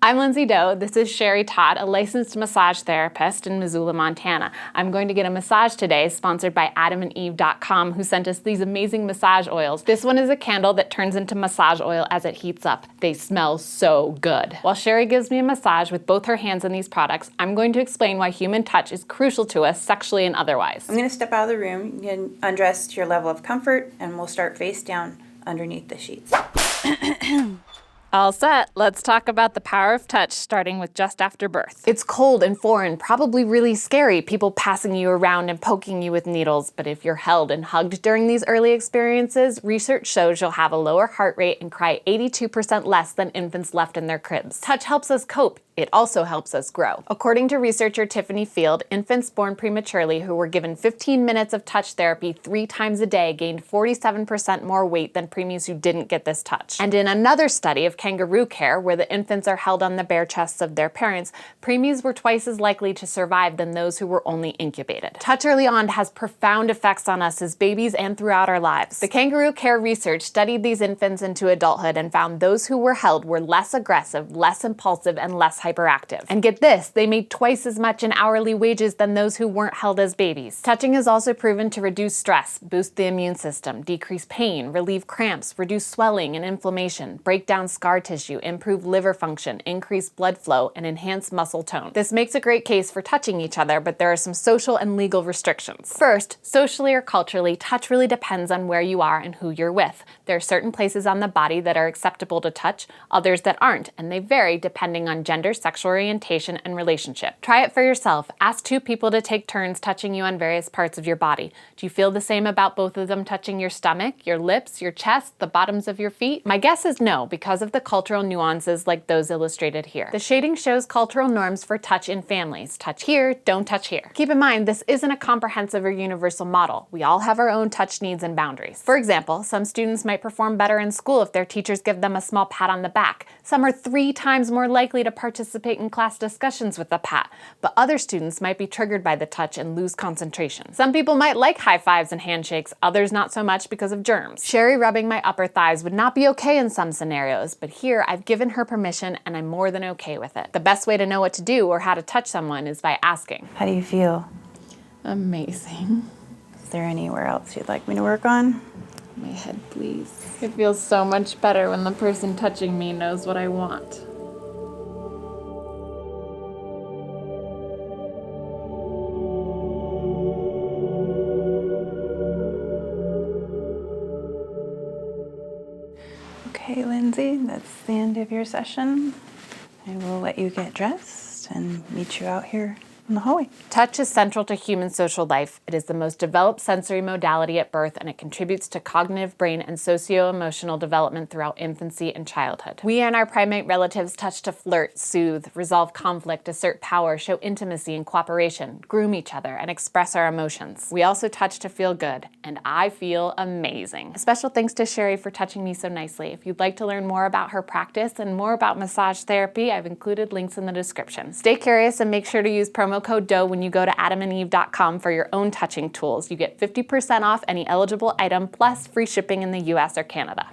I'm Lindsay Doe. This is Sherry Todd, a licensed massage therapist in Missoula, Montana. I'm going to get a massage today, sponsored by AdamandEve.com, who sent us these amazing massage oils. This one is a candle that turns into massage oil as it heats up. They smell so good. While Sherry gives me a massage with both her hands on these products, I'm going to explain why human touch is crucial to us sexually and otherwise. I'm going to step out of the room. You can undress to your level of comfort, and we'll start face down underneath the sheets. All set. Let's talk about the power of touch, starting with just after birth. It's cold and foreign, probably really scary, people passing you around and poking you with needles. But if you're held and hugged during these early experiences, research shows you'll have a lower heart rate and cry 82% less than infants left in their cribs. Touch helps us cope. It also helps us grow. According to researcher Tiffany Field, infants born prematurely who were given 15 minutes of touch therapy 3 times a day gained 47% more weight than preemies who didn't get this touch. And in another study of kangaroo care, where the infants are held on the bare chests of their parents, preemies were twice as likely to survive than those who were only incubated. Touch early on has profound effects on us as babies and throughout our lives. The kangaroo care research studied these infants into adulthood and found those who were held were less aggressive, less impulsive, and less hyperactive. And get this, they made twice as much in hourly wages than those who weren't held as babies. Touching is also proven to reduce stress, boost the immune system, decrease pain, relieve cramps, reduce swelling and inflammation, break down scar tissue, improve liver function, increase blood flow, and enhance muscle tone. This makes a great case for touching each other, but there are some social and legal restrictions. First, socially or culturally, touch really depends on where you are and who you're with. There are certain places on the body that are acceptable to touch, others that aren't, and they vary depending on gender, sexual orientation, and relationship. Try it for yourself. Ask 2 people to take turns touching you on various parts of your body. Do you feel the same about both of them touching your stomach, your lips, your chest, the bottoms of your feet? My guess is no, because of the cultural nuances like those illustrated here. The shading shows cultural norms for touch in families. Touch here, don't touch here. Keep in mind, this isn't a comprehensive or universal model. We all have our own touch needs and boundaries. For example, some students might perform better in school if their teachers give them a small pat on the back. Some are 3 times more likely to participate in class discussions with a pat, but other students might be triggered by the touch and lose concentration. Some people might like high fives and handshakes, others not so much because of germs. Sherry rubbing my upper thighs would not be okay in some scenarios, but here I've given her permission and I'm more than okay with it. The best way to know what to do or how to touch someone is by asking. How do you feel? Amazing. Is there anywhere else you'd like me to work on? My head, please. It feels so much better when the person touching me knows what I want. Okay, Lindsay, that's the end of your session. I will let you get dressed and meet you out here in the hallway. Touch is central to human social life. It is the most developed sensory modality at birth, and it contributes to cognitive, brain, and socio-emotional development throughout infancy and childhood. We and our primate relatives touch to flirt, soothe, resolve conflict, assert power, show intimacy and cooperation, groom each other, and express our emotions. We also touch to feel good, and I feel amazing. A special thanks to Sherry for touching me so nicely. If you'd like to learn more about her practice and more about massage therapy, I've included links in the description. Stay curious and make sure to use promo code DOE when you go to AdamandEve.com for your own touching tools. You get 50% off any eligible item plus free shipping in the US or Canada.